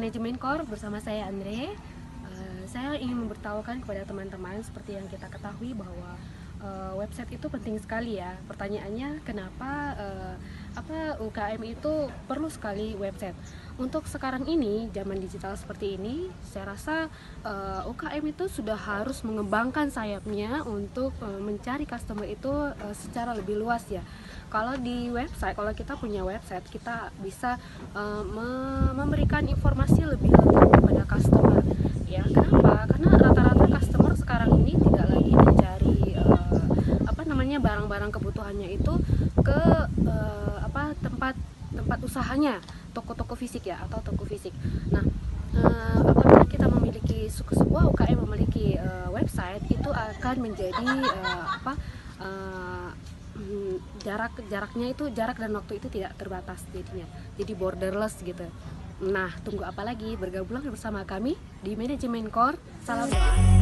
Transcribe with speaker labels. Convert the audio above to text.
Speaker 1: Manajemen Core bersama saya Andre. Saya ingin memberitahukan kepada teman-teman seperti yang kita ketahui bahwa website itu penting sekali ya. Pertanyaannya kenapa UKM itu perlu sekali website? Untuk sekarang ini zaman digital seperti ini, saya rasa UKM itu sudah harus mengembangkan sayapnya untuk mencari customer itu secara lebih luas ya. Kalau di website, kalau kita punya website, kita bisa memberikan informasi lebih lengkap kepada customer. Ya, kenapa? Karena rata-rata customer sekarang ini tidak lagi mencari barang-barang kebutuhannya itu ke tempat usahanya, toko-toko fisik ya, atau toko fisik. Nah, apabila kita memiliki sebuah UKM memiliki website, itu akan menjadi jaraknya itu, jarak dan waktu itu tidak terbatas jadinya. Jadi borderless gitu. Nah, tunggu apa lagi? Bergabunglah bersama kami di Manajemen Core. Salam doa.